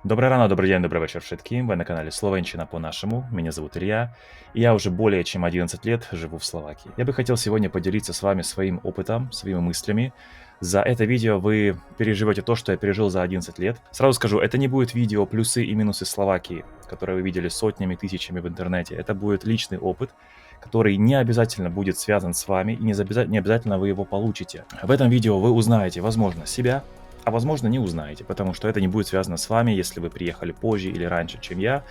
Доброе рано, добрый день, добрый вечер všetkým. Вы на канале Словенщина по-нашему. Меня зовут Илья, и я уже более чем 11 лет живу в Словакии. Я бы хотел сегодня поделиться с вами своим опытом, своими мыслями. За это видео вы переживете то, что я пережил за 11 лет. Сразу скажу, это не будет видео плюсы и минусы Словакии, которые вы видели сотнями, тысячами в интернете. Это будет личный опыт, который не обязательно будет связан с вами, и не обязательно вы его получите. В этом видео вы узнаете, возможно, себя, а возможно не узнаете, потому что это не будет связано с вами, если вы приехали позже или раньше, чем я.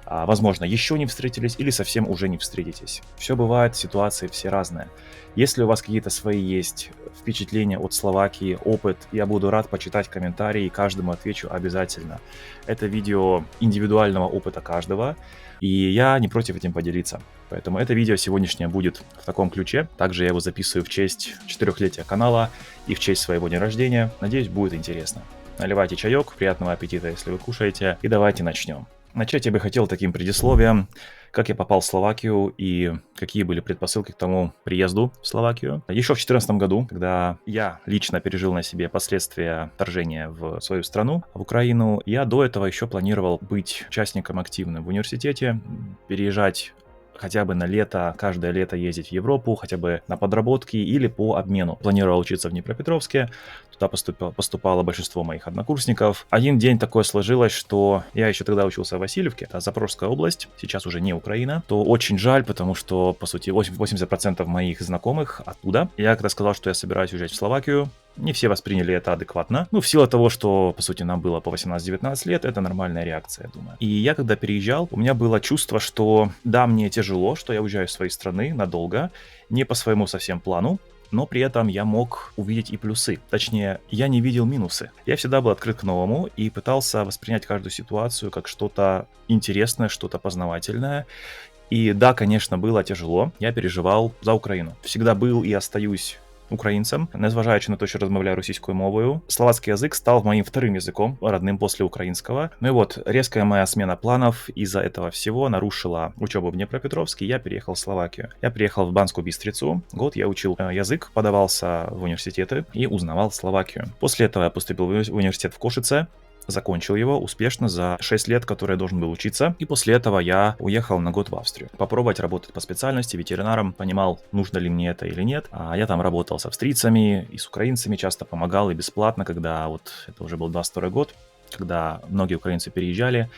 Возможно, еще не встретились или совсем уже не встретитесь. Все бывает, ситуации все разные. Если у вас какие-то свои есть впечатления от Словакии, опыт, я буду рад почитать комментарии и каждому отвечу обязательно. Это видео индивидуального опыта каждого, и я не против этим поделиться. Поэтому это видео сегодняшнее будет в таком ключе. Также я его записываю в честь 4-летия канала и в честь своего дня рождения. Надеюсь, будет интересно. Наливайте чаек, приятного аппетита, если вы кушаете, и давайте начнем. Начать я бы хотел таким предисловием, как я попал в Словакию и какие были предпосылки к тому приезду в Словакию. Еще в 2014 году, когда я лично пережил на себе последствия вторжения в свою страну, в Украину, я до этого еще планировал быть участником активным в университете, переезжать хотя бы на лето, каждое лето ездить в Европу, хотя бы на подработки или по обмену. Планировал учиться в Днепропетровске, туда поступало большинство моих однокурсников. Один день такое сложилось, что я еще тогда учился в Васильевке, это Запорожская область, сейчас уже не Украина, то очень жаль, потому что, по сути, 80% моих знакомых оттуда. Я когда сказал, что я собираюсь уезжать в Словакию, не все восприняли это адекватно. В силу того, что, по сути, нам было по 18-19 лет, это нормальная реакция, я думаю. И я, когда переезжал, у меня было чувство, что да, мне тяжело, что я уезжаю из своей страны надолго, не по своему совсем плану, но при этом я мог увидеть и плюсы. Точнее, я не видел минусы. Я всегда был открыт к новому и пытался воспринять каждую ситуацию как что-то интересное, что-то познавательное. И да, конечно, было тяжело. Я переживал за Украину. Всегда был и остаюсь українцем, незважаючи на те, що розмовляю російською мовою. Словацкий язык стал моим вторым языком, родным после украинского. Ну и вот, резкая моя смена планов из-за этого всего нарушила учебу в Днепропетровске, я переехал в Словакию. Я приехал в Банскую Бистрицу, год я учил язык, подавался в университеты и узнавал Словакию. После этого я поступил в университет в Кошице, закончил его успешно за 6 лет, которые я должен был учиться. И после этого я уехал на год в Австрию. Попробовать работать по специальности ветеринаром. Понимал, нужно ли мне это или нет. Я там работал с австрийцами и с украинцами, часто помогал и бесплатно, когда вот это уже был 22 год, когда многие украинцы переезжали.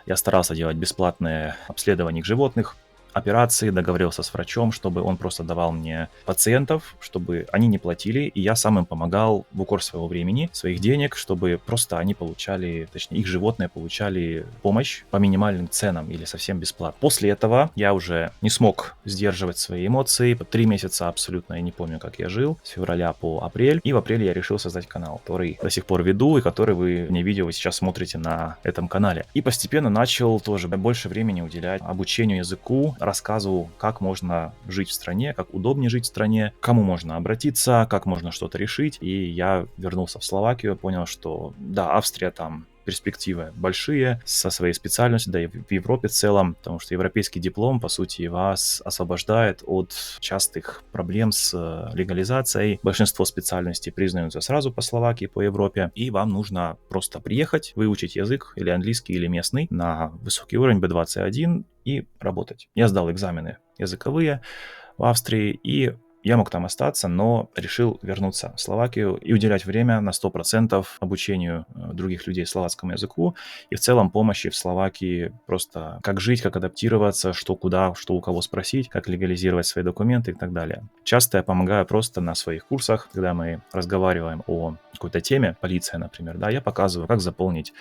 Я старался делать бесплатные обследования их животных, операции, договорился с врачом, чтобы он просто давал мне пациентов, чтобы они не платили, и я сам им помогал в укор своего времени, своих денег, чтобы просто они получали, точнее, их животные получали помощь по минимальным ценам или совсем бесплатно. После этого я уже не смог сдерживать свои эмоции. 3 месяца абсолютно я не помню, как я жил, с февраля по апрель, и в апреле я решил создать канал, который до сих пор веду, и который вы, не видео, вы сейчас смотрите на этом канале. И постепенно начал тоже больше времени уделять обучению языку, рассказывал, как можно жить в стране, как удобнее жить в стране, к кому можно обратиться, как можно что-то решить. И я вернулся в Словакию, понял, что да, Австрия там перспективы большие со своей специальностью, да и в Европе в целом, потому что европейский диплом, по сути, вас освобождает от частых проблем с легализацией. Большинство специальностей признаются сразу по Словакии, по Европе, и вам нужно просто приехать, выучить язык, или английский, или местный, на высокий уровень B21 и работать. Я сдал экзамены языковые в Австрии, и я мог там остаться, но решил вернуться в Словакию и уделять время на 100% обучению других людей словацкому языку и в целом помощи в Словакии просто как жить, как адаптироваться, что куда, что у кого спросить, как легализировать свои документы и так далее. Часто я помогаю просто на своих курсах, когда мы разговариваем о какой-то теме, полиция, например, да, я показываю, как заполнить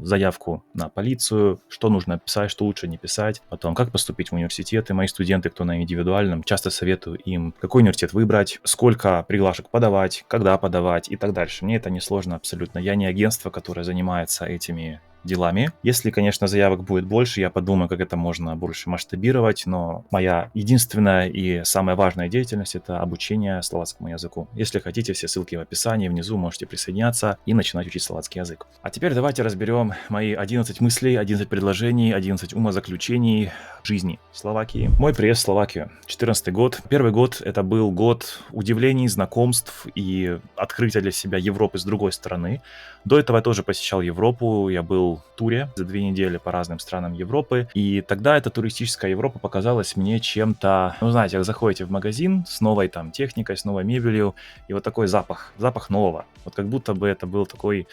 заявку на полицию, что нужно писать, что лучше не писать, потом, как поступить в университеты. Мои студенты, кто на индивидуальном, часто советую им, какой университет выбрать, сколько приглашек подавать, когда подавать и так дальше. Мне это не сложно абсолютно. Я не агентство, которое занимается этими делами. Если, конечно, заявок будет больше, я подумаю, как это можно больше масштабировать, но моя единственная и самая важная деятельность — это обучение словацкому языку. Если хотите, все ссылки в описании, внизу можете присоединяться и начинать учить словацкий язык. А теперь давайте разберем мои 11 мыслей, 11 предложений, 11 умозаключений жизни Словакии. Мой приезд в Словакию. 2014 год. Первый год — это был год удивлений, знакомств и открытия для себя Европы с другой стороны. До этого я тоже посещал Европу. Я был в туре за 2 недели по разным странам Европы. И тогда эта туристическая Европа показалась мне чем-то... Ну, знаете, как заходите в магазин с новой там техникой, с новой мебелью, и вот такой запах нового. Вот как будто бы это был такое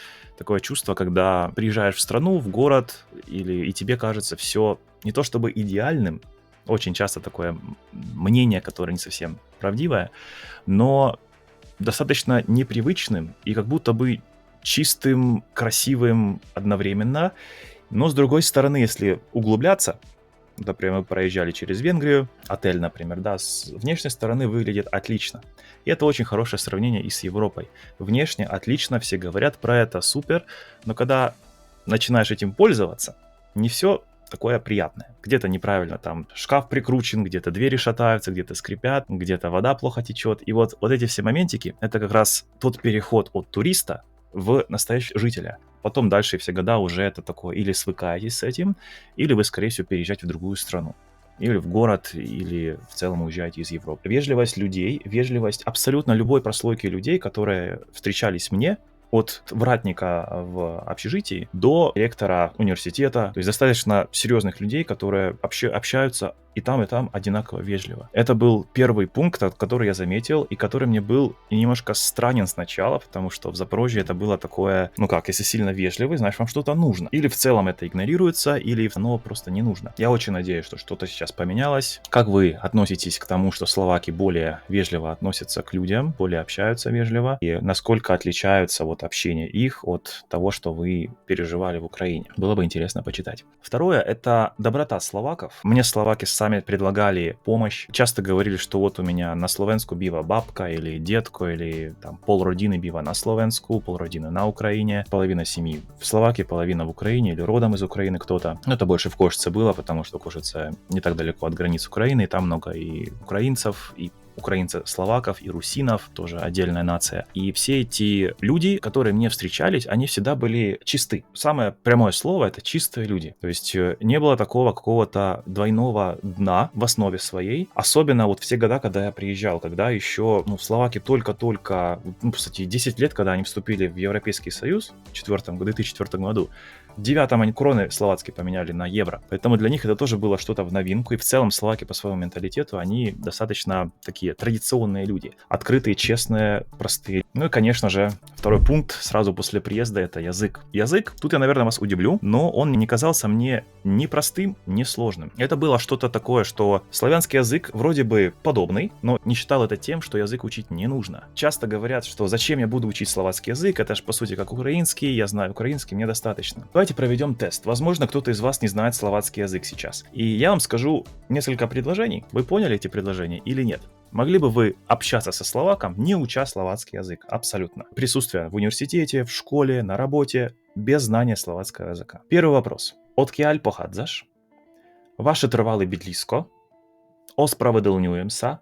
чувство, когда приезжаешь в страну, в город, и тебе кажется все не то чтобы идеальным, очень часто такое мнение, которое не совсем правдивое, но достаточно непривычным и как будто бы чистым, красивым одновременно. Но с другой стороны, если углубляться, например, мы проезжали через Венгрию, отель, например, да, с внешней стороны выглядит отлично. И это очень хорошее сравнение и с Европой. Внешне отлично, все говорят про это, супер, но когда начинаешь этим пользоваться, не все такое приятное. Где-то неправильно там шкаф прикручен, где-то двери шатаются, где-то скрипят, где-то вода плохо течет. И вот эти все моментики, это как раз тот переход от туриста в настоящего жителя. Потом дальше все года уже это такое, или свыкаетесь с этим, или вы, скорее всего, переезжаете в другую страну. Или в город, или в целом уезжаете из Европы. Вежливость людей, вежливость абсолютно любой прослойки людей, которые встречались мне, от вратника в общежитии до ректора университета. То есть достаточно серьезных людей, которые общаются и там одинаково вежливо. Это был первый пункт, который я заметил, и который мне был немножко странен сначала, потому что в Запорожье это было такое, если сильно вежливый, значит, вам что-то нужно. Или в целом это игнорируется, или оно просто не нужно. Я очень надеюсь, что что-то сейчас поменялось. Как вы относитесь к тому, что словаки более вежливо относятся к людям, более общаются вежливо, и насколько отличаются общение их от того, что вы переживали в Украине? Было бы интересно почитать. Второе — это доброта словаков. Мне словаки сами предлагали помощь. Часто говорили, что вот у меня на Словенску бива бабка или дедко, или там полродины бива на Словенску, полродины на Украине, половина семьи в Словакии, половина в Украине, или родом из Украины кто-то. Но это больше в Кошице было, потому что Кошице не так далеко от границ Украины, и там много и украинцев, и словаков и русинов, тоже отдельная нация. И все эти люди, которые мне встречались, они всегда были чисты. Самое прямое слово — это чистые люди. То есть не было такого какого-то двойного дна в основе своей. Особенно все года, когда я приезжал, когда еще в Словакии только-только, кстати, 10 лет, когда они вступили в Европейский Союз в 2004 году, в 2009 они кроны словацкие поменяли на евро. Поэтому для них это тоже было что-то в новинку. И в целом словаки по своему менталитету, они достаточно такие традиционные люди. Открытые, честные, простые. Ну и, конечно же, второй пункт сразу после приезда — это язык. Язык, тут я, наверное, вас удивлю, но он не казался мне ни простым, ни сложным. Это было что-то такое, что славянский язык вроде бы подобный, но не считал это тем, что язык учить не нужно. Часто говорят, что зачем я буду учить словацкий язык, это же по сути как украинский, я знаю украинский, мне достаточно. Давайте проведем тест. Возможно, кто-то из вас не знает словацкий язык сейчас. И я вам скажу несколько предложений. Вы поняли эти предложения или нет? Могли бы вы общаться со словаком, не уча словацкий язык? Абсолютно. Присутствие в университете, в школе, на работе, без знания словацкого языка. Первый вопрос. Odkiaľ pochádzaš? Ваше trvalé bydlisko? Ospravedlňujem sa?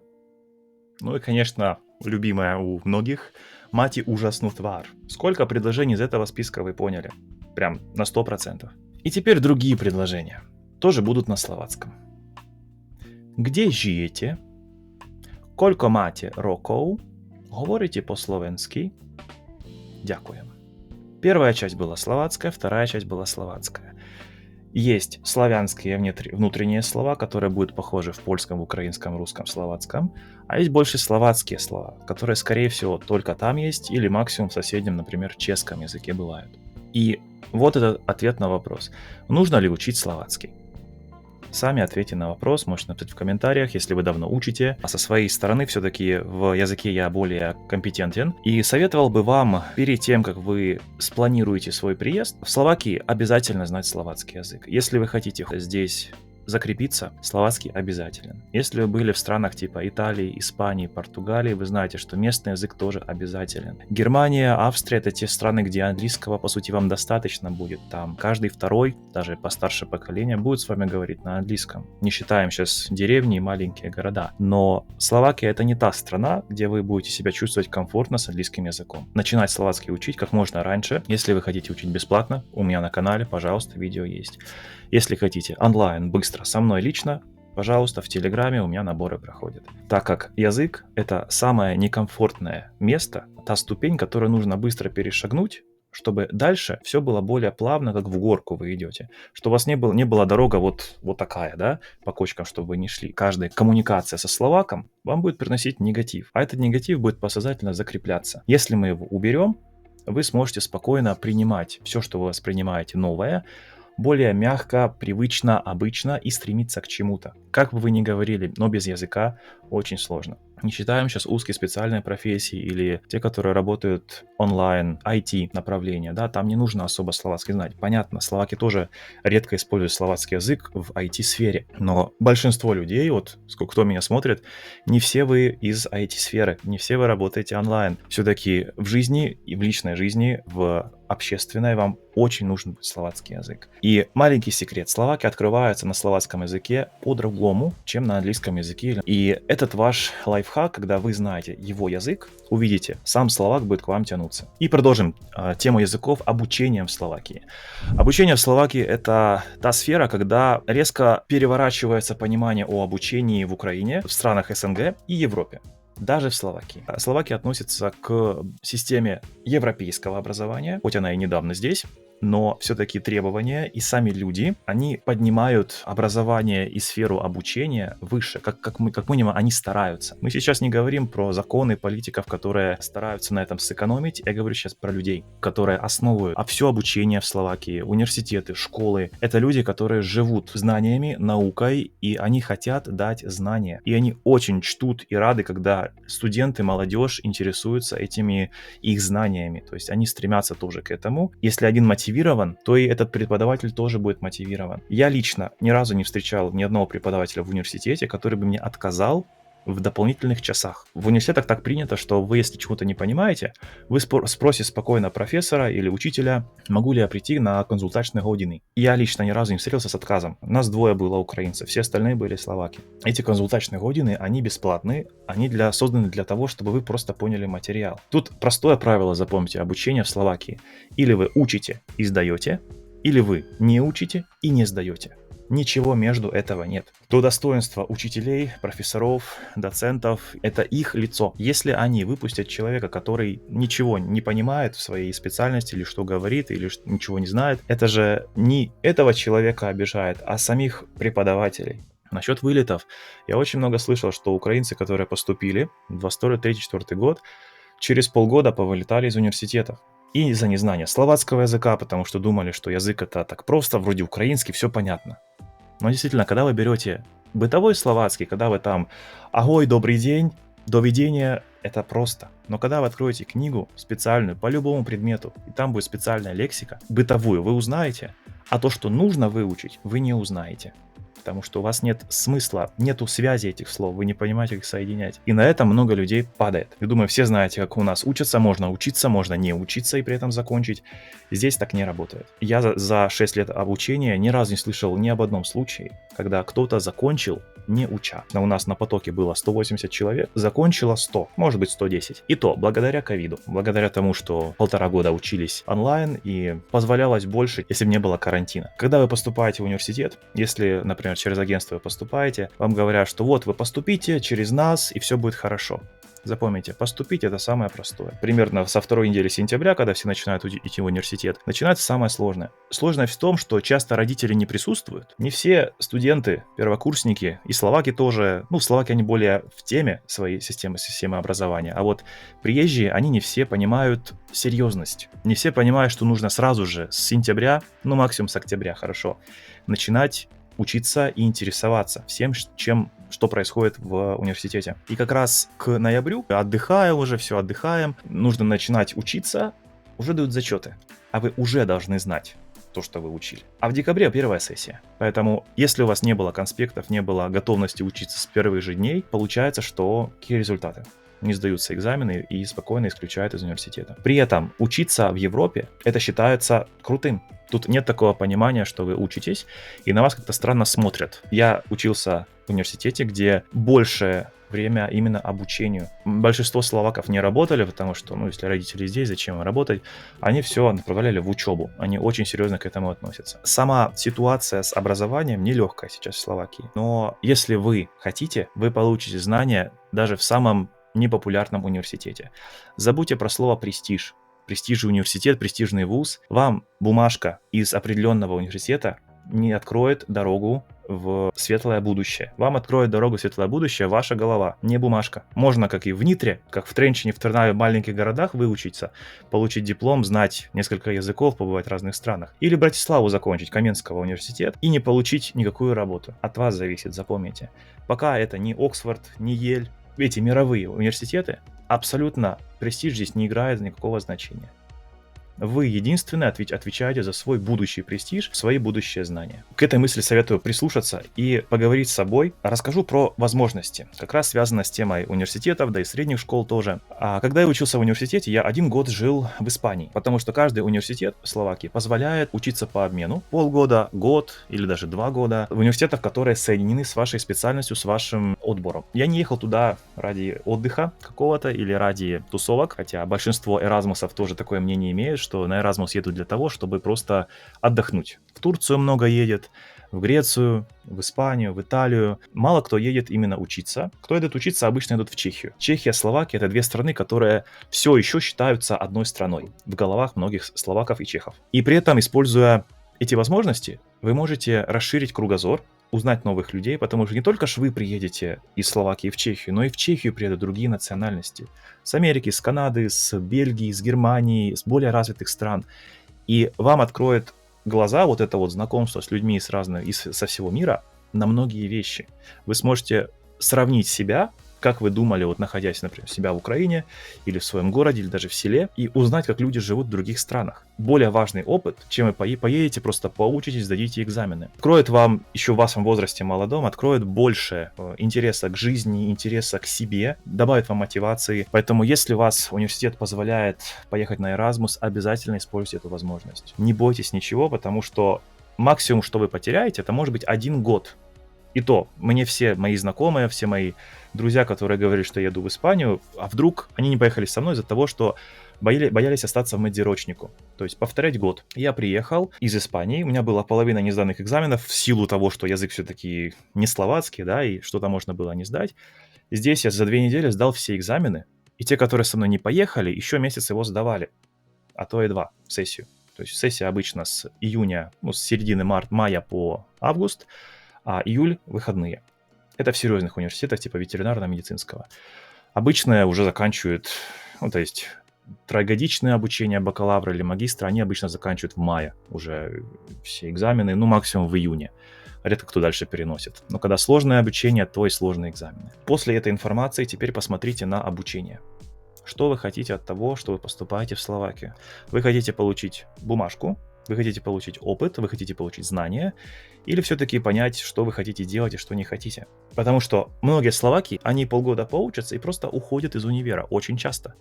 Ну и, конечно, любимая у многих. Máte úžasnú tvár. Сколько предложений из этого списка вы поняли? Прям на 100%. И теперь другие предложения. Тоже будут на словацком. Где живете? Koľko máte rokov? Говорите по-словенски? Дякуем. Первая часть была словацкая, вторая часть была словацкая. Есть славянские внутренние слова, которые будут похожи в польском, в украинском, русском, словацком. А есть больше словацкие слова, которые, скорее всего, только там есть или максимум в соседнем, например, чешском языке бывают. И вот этот ответ на вопрос. Нужно ли учить словацкий? Сами ответьте на вопрос, можете написать в комментариях, если вы давно учите. А со своей стороны все-таки в языке я более компетентен. И советовал бы вам, перед тем, как вы спланируете свой приезд, в Словакии обязательно знать словацкий язык. Если вы хотите здесь закрепиться, словацкий обязателен. Если вы были в странах типа Италии, Испании, Португалии, вы знаете, что местный язык тоже обязателен. Германия, Австрия — это те страны, где английского, по сути, вам достаточно будет. Там каждый второй, даже постарше поколение, будет с вами говорить на английском. Не считаем сейчас деревни и маленькие города. Но Словакия — это не та страна, где вы будете себя чувствовать комфортно с английским языком. Начинать словацкий учить как можно раньше. Если вы хотите учить бесплатно, у меня на канале, пожалуйста, видео есть. Если хотите онлайн, быстро, со мной лично, пожалуйста, в Телеграме у меня наборы проходят. Так как язык — это самое некомфортное место, та ступень, которую нужно быстро перешагнуть, чтобы дальше все было более плавно, как в горку вы идете. Что у вас не была дорога вот такая, да, по кочкам, чтобы вы не шли. Каждая коммуникация со словаком вам будет приносить негатив. А этот негатив будет подсознательно закрепляться. Если мы его уберем, вы сможете спокойно принимать все, что вы воспринимаете новое, более мягко, привычно, обычно и стремиться к чему-то. Как бы вы ни говорили, но без языка очень сложно. Не считаем сейчас узкие специальные профессии или те, которые работают онлайн, IT направления, да, там не нужно особо словацкий знать. Понятно, словаки тоже редко используют словацкий язык в IT-сфере, но большинство людей, вот кто меня смотрит, не все вы из IT-сферы, не все вы работаете онлайн. Все-таки в жизни и в личной жизни, в общественной вам очень нужен будет словацкий язык. И маленький секрет, словаки открываются на словацком языке по-другому, чем на английском языке. И этот ваш лайфхак, когда вы знаете его язык, увидите, сам словак будет к вам тянуться. И продолжим тему языков обучением в Словакии. Обучение в Словакии — это та сфера, когда резко переворачивается понимание о обучении в Украине, в странах СНГ и Европе. Даже в Словакии. Словакия относится к системе европейского образования, хоть она и недавно здесь, но все-таки требования и сами люди, они поднимают образование и сферу обучения выше, как минимум они стараются. Мы сейчас не говорим про законы политиков, которые стараются на этом сэкономить, я говорю сейчас про людей, которые основывают все обучение в Словакии, университеты, школы. Это люди, которые живут знаниями, наукой, и они хотят дать знания. И они очень чтут и рады, когда студенты, молодежь интересуются этими их знаниями. То есть они стремятся тоже к этому. Если один мотивирован, то и этот преподаватель тоже будет мотивирован. Я лично ни разу не встречал ни одного преподавателя в университете, который бы мне отказал в дополнительных часах. В университетах так принято, что вы, если чего-то не понимаете, вы спросите спокойно профессора или учителя, могу ли я прийти на консультаційні години. Я лично ни разу не встретился с отказом. Нас двое было украинцев, все остальные были словаки. Эти консультаційні годины, они бесплатные, они созданы для того, чтобы вы просто поняли материал. Тут простое правило, запомните, обучение в Словакии. Или вы учите и сдаете, или вы не учите и не сдаете. Ничего между этого нет. То достоинство учителей, профессоров, доцентов — это их лицо. Если они выпустят человека, который ничего не понимает в своей специальности, или что говорит, или ничего не знает, это же не этого человека обижает, а самих преподавателей. Насчет вылетов. Я очень много слышал, что украинцы, которые поступили в 22-23 год, через полгода повылетали из университетов. И из-за незнания словацкого языка, потому что думали, что язык это так просто, вроде украинский, все понятно. Но действительно, когда вы берете бытовой словацкий, когда вы там «Агой, добрый день», «Довидения», это просто. Но когда вы откроете книгу специальную по любому предмету, и там будет специальная лексика, бытовую, вы узнаете, а то, что нужно выучить, вы не узнаете. Потому что у вас нет смысла, нету связи этих слов, вы не понимаете, как их соединять. И на этом много людей падает. Я думаю, все знаете, как у нас учатся, можно не учиться и при этом закончить. Здесь так не работает. Я за 6 лет обучения ни разу не слышал ни об одном случае, когда кто-то закончил, не уча. У нас на потоке было 180 человек, закончило 100, может быть 110. И то благодаря ковиду, благодаря тому, что 1,5 года учились онлайн и позволялось больше, если бы не было карантина. Когда вы поступаете в университет, если, например, через агентство вы поступаете, вам говорят, что вот вы поступите через нас и все будет хорошо. Запомните, поступить — это самое простое. Примерно со 2 недели сентября, когда все начинают идти в университет, начинается самое сложное. Сложность в том, что часто родители не присутствуют. Не все студенты, первокурсники, и словаки тоже, словаки они более в теме своей системы образования, а вот приезжие, они не все понимают серьезность. Не все понимают, что нужно сразу же с сентября, максимум с октября, хорошо, начинать учиться и интересоваться всем, что происходит в университете. И как раз к ноябрю, отдыхаем, нужно начинать учиться, уже дают зачеты. А вы уже должны знать то, что вы учили. А в декабре первая сессия. Поэтому, если у вас не было конспектов, не было готовности учиться с первых же дней, получается, что какие результаты? Не сдаются экзамены и спокойно исключают из университета. При этом учиться в Европе, это считается крутым. Тут нет такого понимания, что вы учитесь, и на вас как-то странно смотрят. Я учился в университете, где больше время именно обучению. Большинство словаков не работали, потому что, если родители здесь, зачем им работать? Они все направляли в учебу. Они очень серьезно к этому относятся. Сама ситуация с образованием нелегкая сейчас в Словакии. Но если вы хотите, вы получите знания даже в самом непопулярном университете. Забудьте про слово «престиж». Престижный университет, престижный вуз. Вам бумажка из определенного университета не откроет дорогу в светлое будущее. Вам откроет дорогу в светлое будущее ваша голова, не бумажка. Можно, как и в Нитре, как в Тренчине, в Тернаве, в маленьких городах выучиться, получить диплом, знать несколько языков, побывать в разных странах. Или Братиславу закончить, Каменского университет, и не получить никакую работу. От вас зависит, запомните. Пока это не Оксфорд, не Ель, эти мировые университеты, абсолютно престиж здесь не играет никакого значения. Вы единственный отвечаете за свой будущий престиж, свои будущие знания. К этой мысли советую прислушаться и поговорить с собой. Расскажу про возможности, как раз связано с темой университетов, да и средних школ тоже. Когда я учился в университете, я 1 год жил в Испании, потому что каждый университет в Словакии позволяет учиться по обмену полгода, год или даже 2 года в университетах, которые соединены с вашей специальностью, с вашим отбором. Я не ехал туда ради отдыха какого-то или ради тусовок, хотя большинство эразмусов тоже такое мнение имеют, что на Erasmus едут для того, чтобы просто отдохнуть. В Турцию много едет, в Грецию, в Испанию, в Италию. Мало кто едет именно учиться. Кто едет учиться, обычно идут в Чехию. Чехия, Словакия — это 2 страны, которые все еще считаются одной страной в головах многих словаков и чехов. И при этом, используя эти возможности, вы можете расширить кругозор, узнать новых людей, потому что не только ж вы приедете из Словакии в Чехию, но и в Чехию приедут другие национальности. С Америки, с Канады, с Бельгии, с Германии, с более развитых стран. И вам откроет глаза вот это вот знакомство с людьми со всего мира на многие вещи. Вы сможете сравнить себя, как вы думали, вот находясь, например, себя в Украине или в своем городе, или даже в селе, и узнать, как люди живут в других странах. Более важный опыт, чем вы поедете, просто поучитесь, сдадите экзамены. Откроет вам, еще в вашем возрасте молодом, откроет больше интереса к жизни, интереса к себе, добавит вам мотивации. Поэтому, если вас университет позволяет поехать на Erasmus, обязательно используйте эту возможность. Не бойтесь ничего, потому что максимум, что вы потеряете, это может быть 1 год. И то, мне все мои знакомые, все мои друзья, которые говорили, что я еду в Испанию, а вдруг они не поехали со мной из-за того, что боялись остаться в медзирочнику, то есть повторять год. Я приехал из Испании, у меня была половина несданных экзаменов в силу того, что язык все-таки не словацкий, да, и что-то можно было не сдать. Здесь я за 2 недели сдал все экзамены, и те, которые со мной не поехали, еще месяц его сдавали, а то и 2 сессию. То есть сессия обычно с июня, с середины мая по август, а июль — выходные. Это в серьезных университетах, типа ветеринарно-медицинского. Обычно уже заканчивают, то есть тройгодичное обучение бакалавра или магистра, они обычно заканчивают в мае уже все экзамены, максимум в июне. Редко кто дальше переносит. Но когда сложное обучение, то и сложные экзамены. После этой информации теперь посмотрите на обучение. Что вы хотите от того, что вы поступаете в Словакию? Вы хотите получить бумажку, вы хотите получить опыт, вы хотите получить знания, или все-таки понять, что вы хотите делать и что не хотите. Потому что многие словаки, они полгода поучатся и просто уходят из универа очень часто.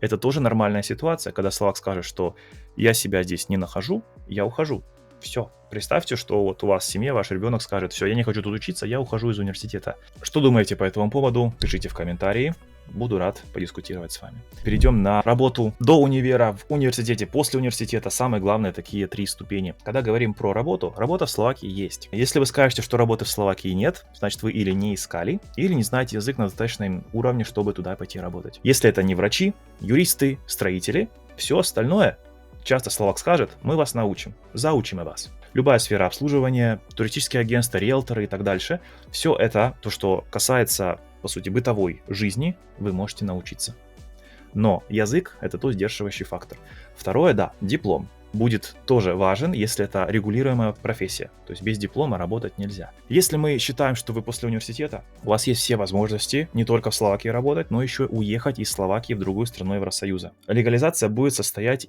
Это тоже нормальная ситуация, когда словак скажет, что я себя здесь не нахожу, я ухожу. Все. Представьте, что вот у вас в семье ваш ребенок скажет: все, я не хочу тут учиться, я ухожу из университета. Что думаете по этому поводу? Пишите в комментарии. Буду рад подискутировать с вами. Перейдем на работу до универа, в университете, после университета. Самое главное, такие 3 ступени. Когда говорим про работу, работа в Словакии есть. Если вы скажете, что работы в Словакии нет, значит, вы или не искали, или не знаете язык на достаточном уровне, чтобы туда пойти работать. Если это не врачи, юристы, строители, все остальное, часто словак скажет: мы вас научим, заучим вас. Любая сфера обслуживания, туристические агентства, риэлторы и так дальше, все это, то, что касается, по сути, бытовой жизни, вы можете научиться. Но язык — это тот сдерживающий фактор. Второе, да, диплом. будет тоже важен, если это регулируемая профессия. То есть без диплома работать нельзя. Если мы считаем, что вы после университета, у вас есть все возможности не только в Словакии работать, но еще уехать из Словакии в другую страну Евросоюза. Легализация будет состоять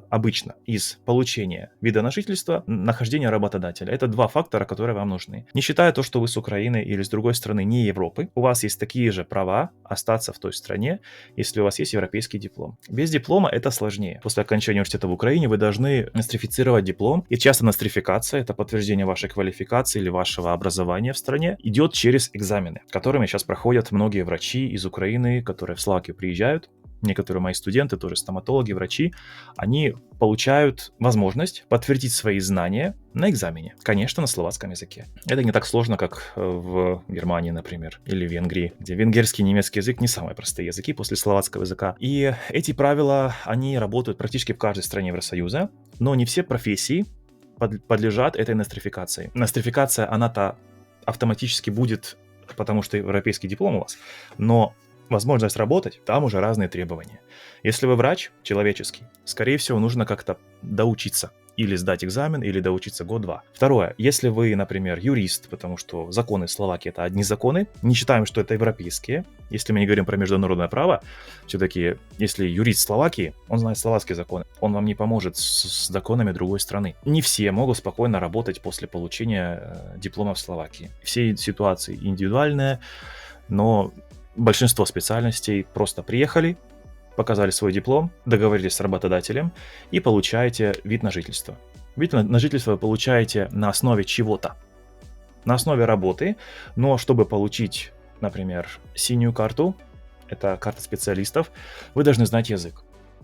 обычно из получения вида на жительство, нахождения работодателя. Это два фактора, которые вам нужны. Не считая то, что вы с Украины или с другой страны не Европы, у вас есть такие же права остаться в той стране, если у вас есть европейский диплом. Без диплома это сложнее. После окончания университета в Украине вы должны нострифицировать диплом, и часто нострификация, это подтверждение вашей квалификации или вашего образования в стране, идет через экзамены, которыми сейчас проходят многие врачи из Украины, которые в Словакию приезжают. Некоторые мои студенты, тоже стоматологи, врачи, они получают возможность подтвердить свои знания на экзамене, конечно, на словацком языке. Это не так сложно, как в Германии, например, или в Венгрии, где венгерский и немецкий язык не самые простые языки после словацкого языка. И эти правила, они работают практически в каждой стране Евросоюза, но не все профессии подлежат этой нострификации. Нострификация, она-то автоматически будет, потому что европейский диплом у вас, но возможность работать, там уже разные требования. Если вы врач человеческий, скорее всего, нужно как-то доучиться. Или сдать экзамен, или доучиться год-два. Второе, если вы, например, юрист, потому что законы Словакии — это одни законы, не считаем, что это европейские. Если мы не говорим про международное право, все-таки, если юрист Словакии, он знает словацкие законы, он вам не поможет с законами другой страны. Не все могут спокойно работать после получения диплома в Словакии. Все ситуации индивидуальные, но большинство специальностей просто приехали, показали свой диплом, договорились с работодателем и получаете вид на жительство. Вид на жительство вы получаете на основе чего-то. На основе работы, но чтобы получить, например, синюю карту, это карта специалистов, вы должны знать язык.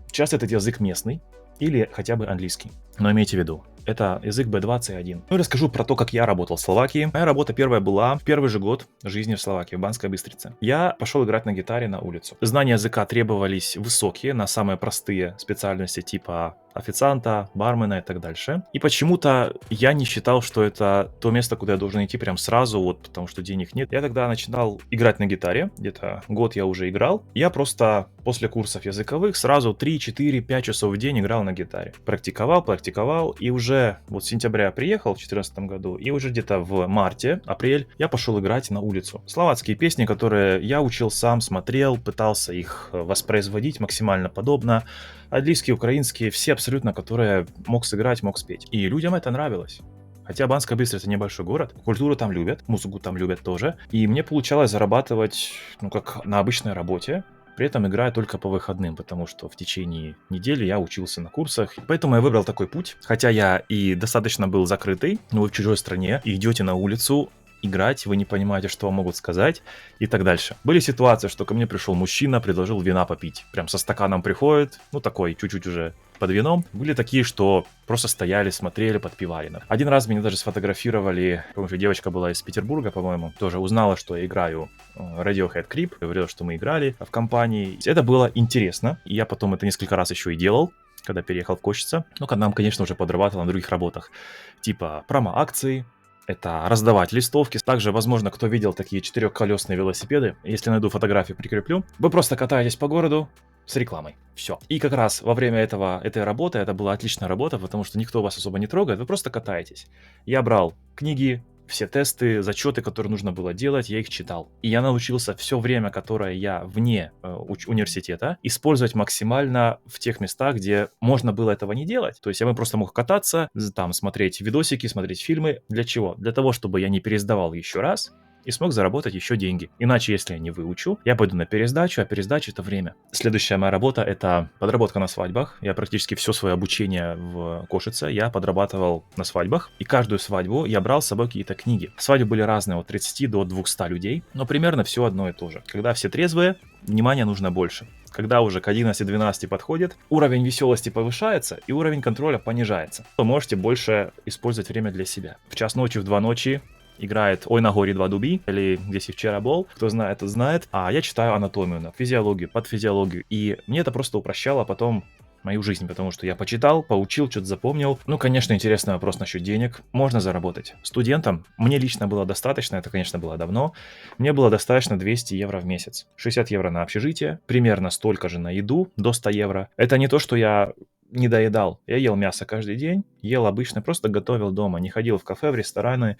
Часто этот язык местный или хотя бы английский. Но имейте в виду, это язык B2, C1. Ну и расскажу про то, как я работал в Словакии. Моя работа первая была в первый же год жизни в Словакии, в Банской Быстрице. Я пошел играть на гитаре на улицу. Знания языка требовались высокие на самые простые специальности типа официанта, бармена и так дальше. И почему-то я не считал, что это то место, куда я должен идти прям сразу, вот потому что денег нет. Я тогда начинал играть на гитаре, где-то год я уже играл. Я просто после курсов языковых сразу 3, 4, 5 часов в день играл на гитаре. Практиковал, и уже вот с сентября приехал в 2014 году, и уже где-то в марте, апрель я пошел играть на улицу. Словацкие песни, которые я учил сам, смотрел, пытался их воспроизводить максимально подобно. Английские, украинские, все абсолютно, которые мог сыграть, мог спеть. И людям это нравилось. Хотя Банская Быстрица — это небольшой город, культуру там любят, музыку там любят тоже. И мне получалось зарабатывать, как на обычной работе, при этом играя только по выходным, потому что в течение недели я учился на курсах. Поэтому я выбрал такой путь. Хотя я и достаточно был закрытый, но вы в чужой стране, и идете на улицу играть, вы не понимаете, что вам могут сказать и так дальше. Были ситуации, что ко мне пришел мужчина, предложил вина попить. Прям со стаканом приходит, такой, чуть-чуть уже под вином. Были такие, что просто стояли, смотрели, подпевали. Один раз меня даже сфотографировали, потому что девочка была из Петербурга, по-моему, тоже узнала, что я играю Radiohead Creep, говорила, что мы играли в компании. Это было интересно, и я потом это несколько раз еще и делал, когда переехал в Кошице. Когда нам, конечно, уже подрабатывал на других работах, типа промо-акции, это раздавать листовки. Также, возможно, кто видел такие четырехколесные велосипеды, если найду фотографию, прикреплю. Вы просто катаетесь по городу с рекламой. Все. И как раз во время этой работы, это была отличная работа, потому что никто вас особо не трогает, вы просто катаетесь. Я брал книги, все тесты, зачеты, которые нужно было делать, я их читал. И я научился все время, которое я вне университета, использовать максимально в тех местах, где можно было этого не делать. То есть я бы просто мог кататься, там смотреть видосики, смотреть фильмы. Для чего? Для того, чтобы я не пересдавал еще раз и смог заработать еще деньги. Иначе, если я не выучу, я пойду на пересдачу, а пересдача — это время. Следующая моя работа — это подработка на свадьбах. Я практически все свое обучение в Кошице я подрабатывал на свадьбах, и каждую свадьбу я брал с собой какие-то книги. Свадьбы были разные, от 30 до 200 людей, но примерно все одно и то же. Когда все трезвые, внимания нужно больше. Когда уже к 11-12 подходит, уровень веселости повышается и уровень контроля понижается. Вы можете больше использовать время для себя. В час ночи, в 2 ночи играет «Ой, на горе два дуби», или «Здесь и вчера был», кто знает, тот знает. А я читаю анатомию, физиологию, подфизиологию, и мне это просто упрощало потом мою жизнь, потому что я почитал, поучил, что-то запомнил. Конечно, интересный вопрос насчет денег. Можно заработать. Студентам мне лично было достаточно, это, конечно, было давно, мне было достаточно 200 евро в месяц. 60 евро на общежитие, примерно столько же на еду, до 100 евро. Это не то, что я не доедал. Я ел мясо каждый день, ел обычно, просто готовил дома, не ходил в кафе, в рестораны.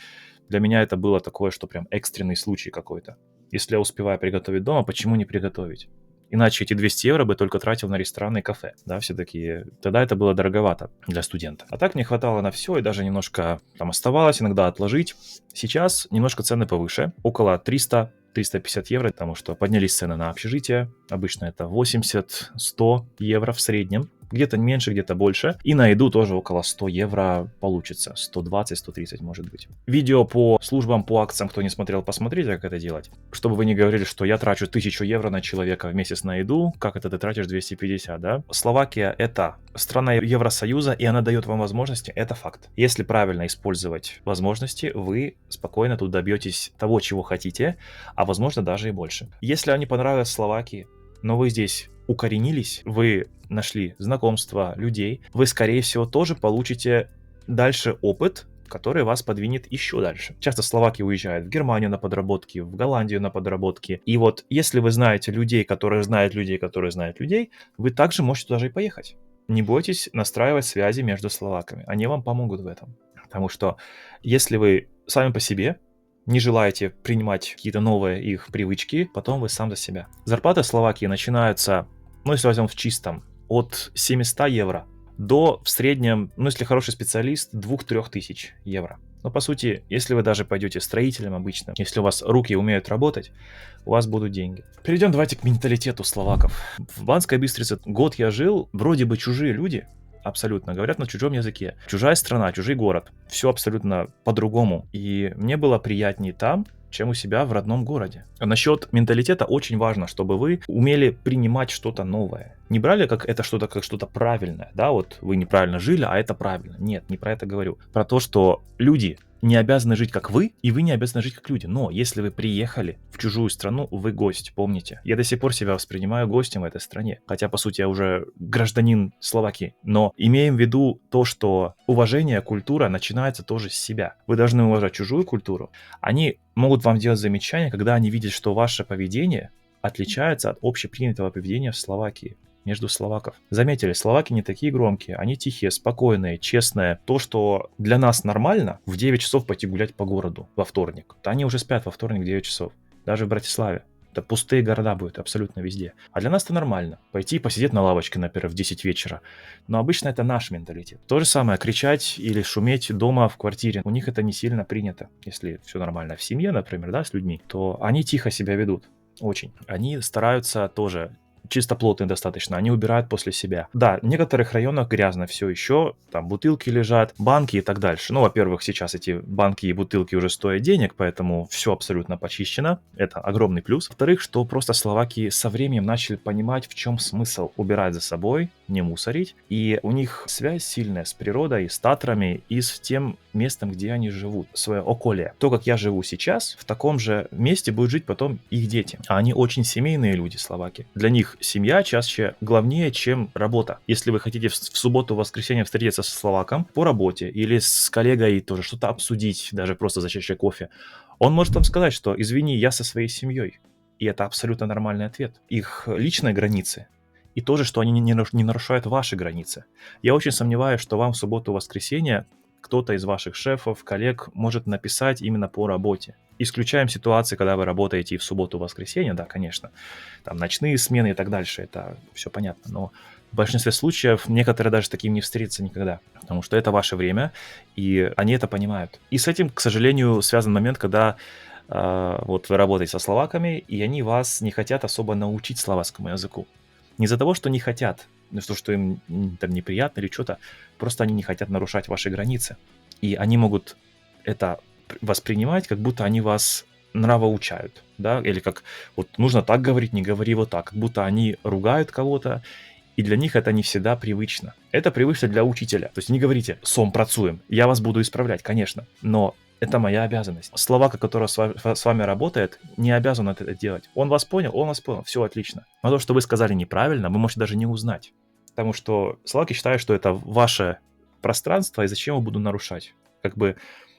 Для меня это было такое, что прям экстренный случай какой-то. Если я успеваю приготовить дома, почему не приготовить? Иначе эти 200 евро бы только тратил на рестораны и кафе, да, все-таки тогда это было дороговато для студента. А так мне хватало на все, и даже немножко там оставалось иногда отложить. Сейчас немножко цены повыше, около 300-350 евро, потому что поднялись цены на общежитие, обычно это 80-100 евро в среднем, где-то меньше, где-то больше. И на еду тоже около 100 евро получится. 120-130 может быть. Видео по службам, по акциям, кто не смотрел, посмотрите, как это делать. Чтобы вы не говорили, что я трачу 1000 евро на человека в месяц на еду, как это ты тратишь 250, да? Словакия — это страна Евросоюза, и она дает вам возможности, это факт. Если правильно использовать возможности, вы спокойно тут добьетесь того, чего хотите, а возможно даже и больше. Если вам не понравилось Словакии, но вы здесь укоренились, вы нашли знакомства, людей, вы, скорее всего, тоже получите дальше опыт, который вас подвинет еще дальше. Часто словаки уезжают в Германию на подработки, в Голландию на подработки. И вот если вы знаете людей, которые знают людей, которые знают людей, вы также можете туда же и поехать. Не бойтесь настраивать связи между словаками. Они вам помогут в этом. Потому что если вы сами по себе не желаете принимать какие-то новые их привычки, потом вы сам за себя. Зарплаты в Словакии начинаются, если возьмем в чистом, от 700 евро до в среднем, если хороший специалист, 2-3 тысяч евро. Но по сути, если вы даже пойдете строителем обычно, если у вас руки умеют работать, у вас будут деньги. Перейдем давайте к менталитету словаков. В Банской Быстрице год я жил, вроде бы чужие люди, абсолютно, говорят на чужом языке. Чужая страна, чужой город. Все абсолютно по-другому. И мне было приятнее там, чем у себя в родном городе. А насчет менталитета очень важно, чтобы вы умели принимать что-то новое. Не брали как что-то правильное, да, вот вы неправильно жили, а это правильно. Нет, не про это говорю. Про то, что люди не обязаны жить как вы, и вы не обязаны жить как люди. Но если вы приехали в чужую страну, вы гость, помните. Я до сих пор себя воспринимаю гостем в этой стране. Хотя, по сути, я уже гражданин Словакии. Но имеем в виду то, что уважение, культура начинается тоже с себя. Вы должны уважать чужую культуру. Они могут вам делать замечания, когда они видят, что ваше поведение отличается от общепринятого поведения в Словакии. Между словаков. Заметили, словаки не такие громкие, они тихие, спокойные, честные. То, что для нас нормально, в 9 часов пойти гулять по городу во вторник. То они уже спят во вторник в 9 часов. Даже в Братиславе. Это пустые города будут абсолютно везде. А для нас это нормально. Пойти посидеть на лавочке, например, в 10 вечера. Но обычно это наш менталитет. То же самое, кричать или шуметь дома в квартире. У них это не сильно принято. Если все нормально в семье, например, да, с людьми, то они тихо себя ведут. Очень. Они стараются тоже чистоплотные достаточно, они убирают после себя. Да, в некоторых районах грязно все еще, там бутылки лежат, банки и так дальше. Во-первых, сейчас эти банки и бутылки уже стоят денег, поэтому все абсолютно почищено. Это огромный плюс. Во-вторых, что просто словаки со временем начали понимать, в чем смысл убирать за собой, не мусорить. И у них связь сильная с природой, с Татрами и с тем местом, где они живут, свое околе. То, как я живу сейчас, в таком же месте будут жить потом их дети. А они очень семейные люди, словаки. Для них семья чаще главнее, чем работа. Если вы хотите в субботу-воскресенье встретиться со словаком по работе или с коллегой тоже что-то обсудить, даже просто за чашей кофе, он может вам сказать, что «извини, я со своей семьей». И это абсолютно нормальный ответ. Их личные границы. И тоже, что они не нарушают ваши границы. Я очень сомневаюсь, что вам в субботу-воскресенье кто-то из ваших шефов, коллег может написать именно по работе. Исключаем ситуации, когда вы работаете и в субботу-воскресенье, да, конечно, там ночные смены и так дальше, это все понятно, но в большинстве случаев некоторые даже с таким не встретятся никогда, потому что это ваше время, и они это понимают. И с этим, к сожалению, связан момент, когда вот вы работаете со словаками, и они вас не хотят особо научить словацкому языку. Не из-за того, что не хотят, что им там неприятно или что-то, просто они не хотят нарушать ваши границы. И они могут это воспринимать, как будто они вас нравоучают, да, или как вот нужно так говорить, не говори вот так, как будто они ругают кого-то, и для них это не всегда привычно. Это привычно для учителя. То есть не говорите «сом працуем», я вас буду исправлять, конечно, но это моя обязанность. Словак, который с вами работает, не обязан это делать. Он вас понял, все отлично. Но то, что вы сказали неправильно, вы можете даже не узнать. Потому что словаки считают, что это ваше пространство, и зачем я буду нарушать. Как бы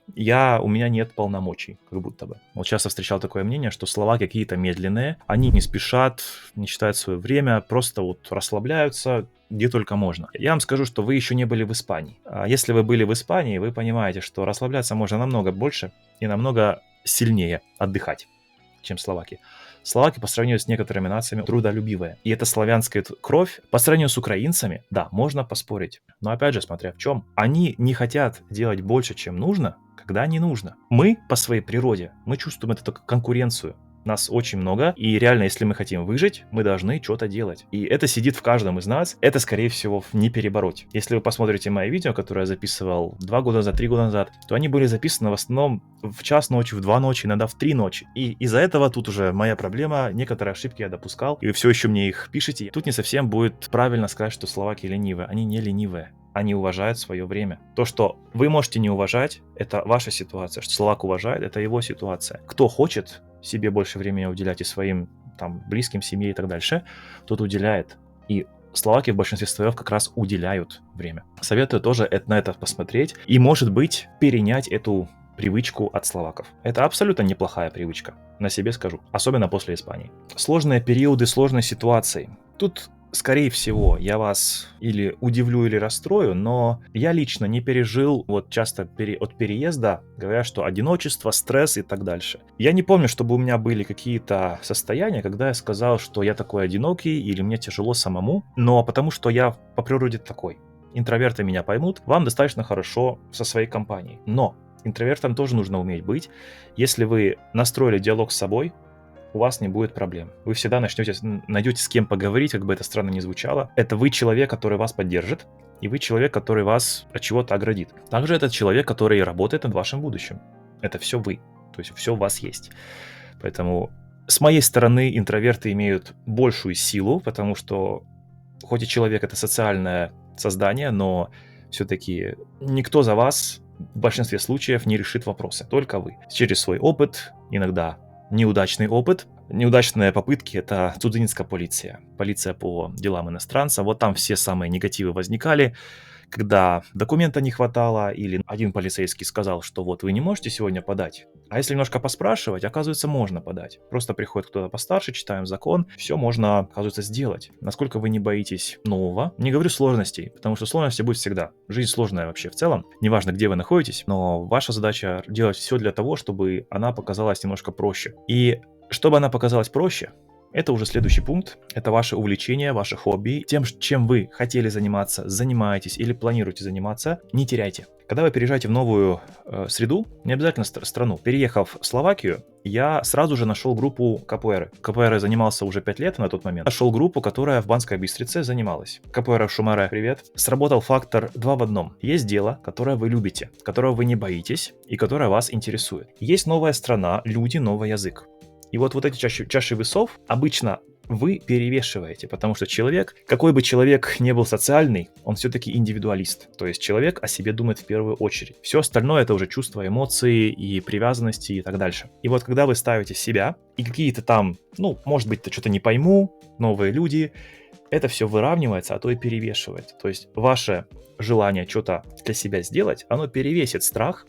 у меня нет полномочий, как будто бы. Вот часто встречал такое мнение, что слова какие-то медленные, они не спешат, не считают свое время, просто вот расслабляются, где только можно. Я вам скажу, что вы еще не были в Испании. А если вы были в Испании, вы понимаете, что расслабляться можно намного больше и намного сильнее отдыхать, чем словаки. Словаки по сравнению с некоторыми нациями трудолюбивые. И это славянская кровь. По сравнению с украинцами, да, можно поспорить. Но опять же, смотря в чем. Они не хотят делать больше, чем нужно, когда не нужно. Мы по своей природе, мы чувствуем это как конкуренцию. Нас очень много, и реально, если мы хотим выжить, мы должны что-то делать. И это сидит в каждом из нас, это, скорее всего, не перебороть. Если вы посмотрите мои видео, которые я записывал 2 года назад, 3 года назад, то они были записаны в основном в час ночи, в 2 ночи, иногда в 3 ночи. И из-за этого тут уже моя проблема, некоторые ошибки я допускал, и вы все еще мне их пишете. Тут не совсем будет правильно сказать, что словаки ленивые. Они не ленивые. Они уважают свое время. То, что вы можете не уважать, это ваша ситуация. Что словак уважает, это его ситуация. Кто хочет себе больше времени уделять и своим там близким, семье и так дальше, тот уделяет. И словаки в большинстве своем как раз уделяют время. Советую тоже на это посмотреть и, может быть, перенять эту привычку от словаков. Это абсолютно неплохая привычка, на себе скажу, особенно после Испании. Сложные периоды, сложные ситуации. Тут скорее всего, я вас или удивлю, или расстрою, но я лично не пережил вот часто от переезда, говоря, что одиночество, стресс и так дальше. Я не помню, чтобы у меня были какие-то состояния, когда я сказал, что я такой одинокий или мне тяжело самому, но потому что я по природе такой. Интроверты меня поймут, вам достаточно хорошо со своей компанией. Но интровертам тоже нужно уметь быть. Если вы настроили диалог с собой, у вас не будет проблем. Вы всегда найдете с кем поговорить, как бы это странно ни звучало. Это вы человек, который вас поддержит, и вы человек, который вас от чего-то оградит. Также это человек, который работает над вашим будущим. Это все вы. То есть все у вас есть. Поэтому с моей стороны интроверты имеют большую силу, потому что хоть и человек это социальное создание, но все-таки никто за вас в большинстве случаев не решит вопросы. Только вы. Через свой опыт, иногда неудачный опыт. Неудачные попытки — это цудзинская полиция. Полиция по делам иностранцев. Вот там все самые негативы возникали, когда документа не хватало, или один полицейский сказал, что вот вы не можете сегодня подать. А если немножко поспрашивать, оказывается, можно подать. Просто приходит кто-то постарше, читаем закон, все можно, оказывается, сделать. Насколько вы не боитесь нового, не говорю сложностей, потому что сложности будет всегда. Жизнь сложная вообще в целом, неважно, где вы находитесь, но ваша задача делать все для того, чтобы она показалась немножко проще. И чтобы она показалась проще, это уже следующий пункт. Это ваше увлечение, ваше хобби. Тем, чем вы хотели заниматься, занимаетесь или планируете заниматься, не теряйте. Когда вы переезжаете в новую среду, не обязательно страну, переехав в Словакию, я сразу же нашел группу капуэры. Капуэрой занимался уже 5 лет на тот момент. Нашел группу, которая в Банской Бистрице занималась. Капуэра в Шумаре, привет. Сработал фактор 2 в 1. Есть дело, которое вы любите, которого вы не боитесь и которое вас интересует. Есть новая страна, люди, новый язык. И вот эти чаши весов обычно вы перевешиваете, потому что человек, какой бы человек не был социальный, он все-таки индивидуалист. То есть человек о себе думает в первую очередь. Все остальное это уже чувства, эмоции и привязанности и так дальше. И вот когда вы ставите себя и какие-то там, может быть, что-то не пойму, новые люди, это все выравнивается, а то и перевешивает. То есть ваше желание что-то для себя сделать, оно перевесит страх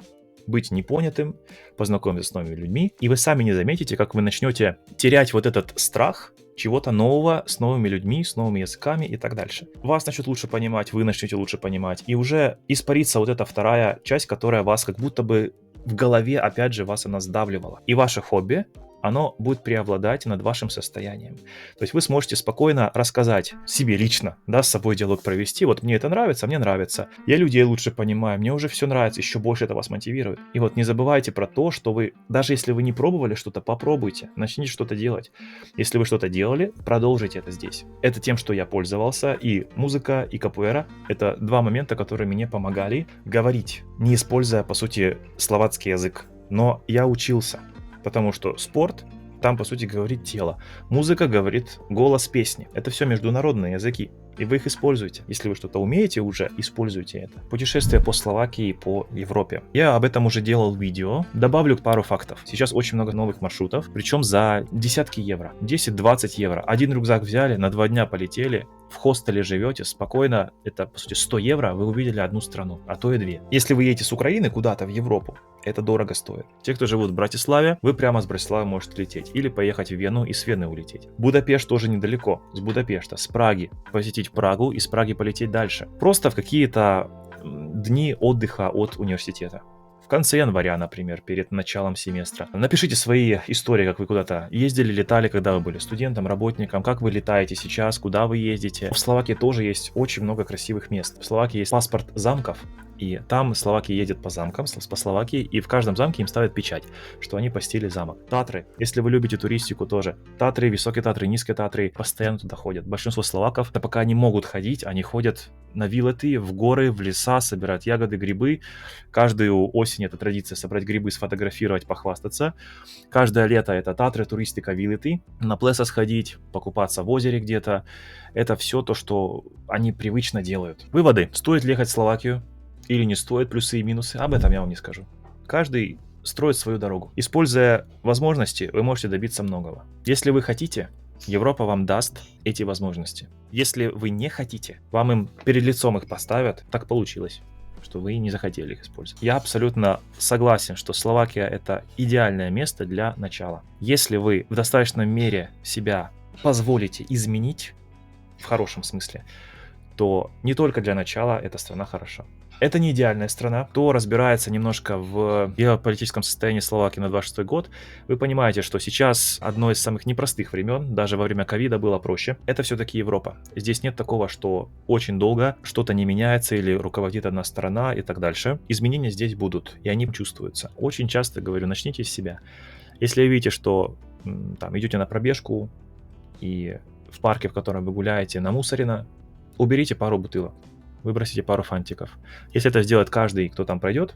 быть непонятым, познакомиться с новыми людьми, и вы сами не заметите, как вы начнете терять вот этот страх чего-то нового с новыми людьми, с новыми языками и так дальше. Вас начнут лучше понимать, вы начнете лучше понимать, и уже испарится вот эта вторая часть, которая вас как будто бы в голове, опять же, вас она сдавливала. И ваше хобби, оно будет преобладать над вашим состоянием. То есть вы сможете спокойно рассказать себе лично, с собой диалог провести. Вот мне это нравится, мне нравится. Я людей лучше понимаю, мне уже все нравится, еще больше это вас мотивирует. И вот не забывайте про то, что вы, даже если вы не пробовали что-то, попробуйте, начните что-то делать. Если вы что-то делали, продолжите это здесь. Это тем, что я пользовался, и музыка, и капуэра. Это 2 момента, которые мне помогали говорить, не используя, по сути, словацкий язык. Но я учился. Потому что спорт, там, по сути, говорит тело. Музыка говорит голос песни. Это все международные языки. и вы их используете. Если вы что-то умеете уже, используйте это. Путешествие по Словакии, по Европе. Я об этом уже делал видео. Добавлю пару фактов. Сейчас очень много новых маршрутов, причем за десятки евро. 10-20 евро. Один рюкзак взяли, на 2 дня полетели, в хостеле живете, спокойно, это по сути 100 евро, вы увидели одну страну, а то и 2. Если вы едете с Украины куда-то в Европу, это дорого стоит. Те, кто живут в Братиславе, вы прямо с Братиславы можете лететь. Или поехать в Вену и с Вены улететь. Будапешт тоже недалеко. С Будапешта, с Праги. Посетить Прагу и с Праги полететь дальше. Просто в какие-то дни отдыха от университета. В конце января, например, перед началом семестра. Напишите свои истории, как вы куда-то ездили, летали, когда вы были студентом, работником, как вы летаете сейчас, куда вы ездите. В Словакии тоже есть очень много красивых мест. В Словакии есть паспорт замков, и там Словакия едет по замкам, по Словакии, и в каждом замке им ставят печать, что они посетили замок. Татры, если вы любите туристику тоже. Татры, высокие Татры, низкие Татры, постоянно туда ходят. Большинство словаков, да пока они могут ходить, они ходят на вилеты, в горы, в леса, собирать ягоды, грибы. Каждую осень это традиция собрать грибы, сфотографировать, похвастаться. Каждое лето это Татры, туристика, вилеты. На плеса сходить, покупаться в озере где-то. Это все то, что они привычно делают. Выводы. Стоит ли ехать в Словакию? Или не стоит, плюсы и минусы, об этом я вам не скажу. Каждый строит свою дорогу. Используя возможности, вы можете добиться многого. Если вы хотите, Европа вам даст эти возможности. Если вы не хотите, вам им перед лицом их поставят, так получилось, что вы не захотели их использовать. Я абсолютно согласен, что Словакия это идеальное место для начала. Если вы в достаточной мере себя позволите изменить, в хорошем смысле, то не только для начала эта страна хороша. Это не идеальная страна. Кто разбирается немножко в геополитическом состоянии Словакии на 26 год, вы понимаете, что сейчас одно из самых непростых времен, даже во время ковида было проще. Это все-таки Европа. Здесь нет такого, что очень долго что-то не меняется или руководит одна сторона и так дальше. Изменения здесь будут, и они чувствуются. Очень часто говорю, начните с себя. Если вы видите, что там идете на пробежку и в парке, в котором вы гуляете, намусорено, уберите пару бутылок. Выбросите пару фантиков. Если это сделает каждый, кто там пройдет,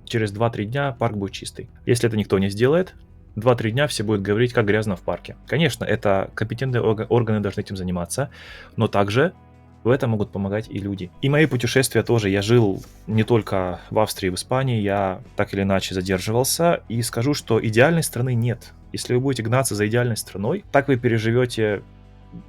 через 2-3 дня парк будет чистый. Если это никто не сделает, 2-3 дня все будут говорить, как грязно в парке. Конечно, это компетентные органы должны этим заниматься, но также в этом могут помогать и люди. И мои путешествия тоже. Я жил не только в Австрии, в Испании, я так или иначе задерживался. И скажу, что идеальной страны нет. Если вы будете гнаться за идеальной страной, так вы переживете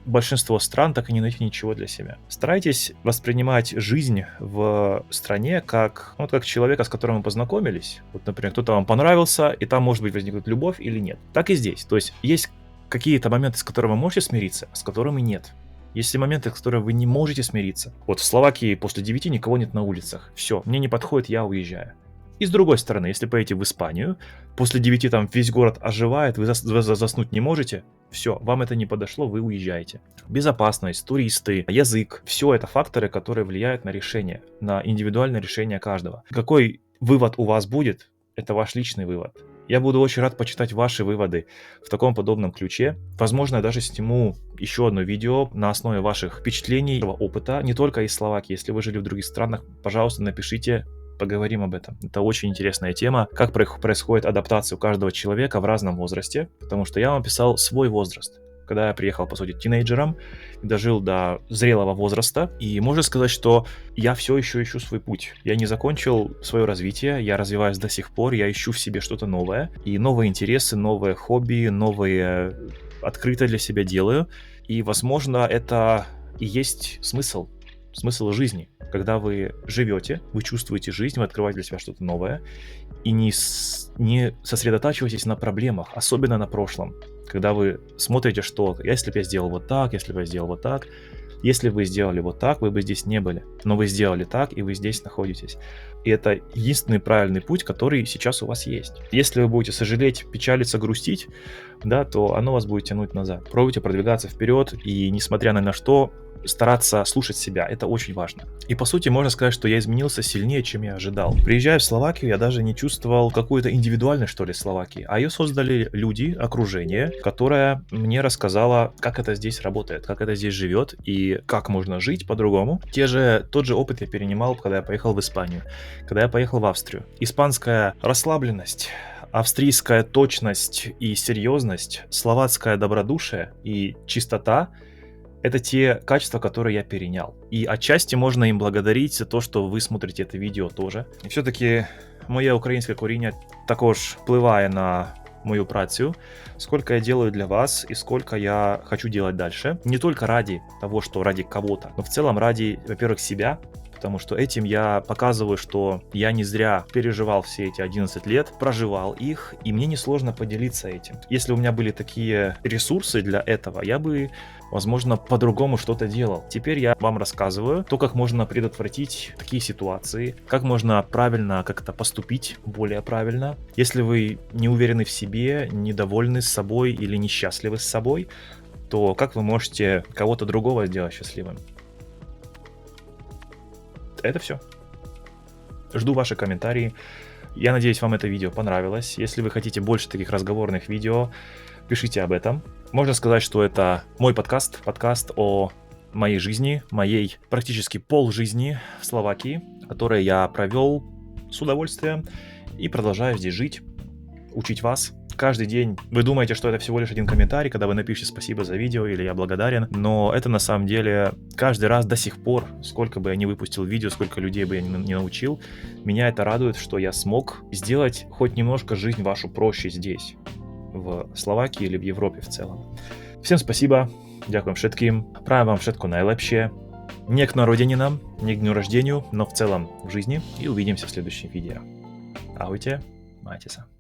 большинство стран, так и не найти ничего для себя. Старайтесь воспринимать жизнь в стране как человека, с которым вы познакомились. Вот, например, кто-то вам понравился, и там, может быть, возникнет любовь или нет. Так и здесь. То есть есть какие-то моменты, с которыми вы можете смириться, а с которыми нет. Есть моменты, с которыми вы не можете смириться. Вот в Словакии после 9 никого нет на улицах. Все, мне не подходит, я уезжаю. И с другой стороны, если поедете в Испанию, после 9 там весь город оживает, вы заснуть не можете, все, вам это не подошло, вы уезжаете. Безопасность, туристы, язык, все это факторы, которые влияют на решение, на индивидуальное решение каждого. Какой вывод у вас будет, это ваш личный вывод. Я буду очень рад почитать ваши выводы в таком подобном ключе. Возможно, я даже сниму еще одно видео на основе ваших впечатлений, опыта, не только из Словакии. Если вы жили в других странах, пожалуйста, напишите, поговорим об этом. Это очень интересная тема, как происходит адаптация у каждого человека в разном возрасте, потому что я вам описал свой возраст. Когда я приехал, по сути, тинейджером, дожил до зрелого возраста, и можно сказать, что я все еще ищу свой путь. Я не закончил свое развитие, я развиваюсь до сих пор, я ищу в себе что-то новое, и новые интересы, новые хобби, новые открытия для себя делаю, и, возможно, это и есть смысл жизни. Когда вы живете, вы чувствуете жизнь, вы открываете для себя что-то новое, и не сосредотачивайтесь на проблемах, особенно на прошлом. Когда вы смотрите, что если бы я сделал вот так, если бы я сделал вот так, если бы вы сделали вот так, вы бы здесь не были. Но вы сделали так, и вы здесь находитесь. И это единственный правильный путь, который сейчас у вас есть. Если вы будете сожалеть, печалиться, грустить, да, то оно вас будет тянуть назад. Пробуйте продвигаться вперед, и несмотря ни на что, стараться слушать себя, это очень важно. И по сути можно сказать, что я изменился сильнее, чем я ожидал. Приезжая в Словакию, я даже не чувствовал какой-то индивидуальность, что ли, Словакии, а ее создали люди, окружение, которое мне рассказало, как это здесь работает, как это здесь живет и как можно жить по-другому. Тот же опыт я перенимал, когда я поехал в Испанию, когда я поехал в Австрию. Испанская расслабленность, австрийская точность и серьезность, словацкое добродушие и чистота Это те качества, которые я перенял. И отчасти можно им благодарить за то, що ви смотрите це відео теж. І все-таки моє українське коріння також впливає на мою працю, сколько я делаю для вас и сколько я хочу делать дальше. Не только ради того, что ради кого-то, но в целом ради, во-первых, себя, потому что этим я показываю, что я не зря переживал все эти 11 лет, проживал их, и мне несложно поделиться этим. Если у меня были такие ресурсы для этого, я бы, возможно, по-другому что-то делал. Теперь я вам рассказываю то, как можно предотвратить такие ситуации, как можно правильно как-то поступить, более правильно. Если вы не уверены в себе, недовольны с собой или несчастливы с собой, то как вы можете кого-то другого сделать счастливым? Это все. Жду ваши комментарии. Я надеюсь, вам это видео понравилось. Если вы хотите больше таких разговорных видео, пишите об этом. Можно сказать, что это мой подкаст о моей жизни, моей практически полжизни в Словакии, которую я провел с удовольствием и продолжаю здесь жить, учить вас. Каждый день вы думаете, что это всего лишь один комментарий, когда вы напишите спасибо за видео или я благодарен, но это на самом деле каждый раз до сих пор, сколько бы я ни выпустил видео, сколько людей бы я не научил, меня это радует, что я смог сделать хоть немножко жизнь вашу проще здесь, в Словакии или в Европе в целом. Всем спасибо, дякуем všetkým, prajem вам všetko najlepšie, не к народенинам, не к дню рождения, но в целом в жизни, и увидимся в следующем видео. Ahojte, majte sa.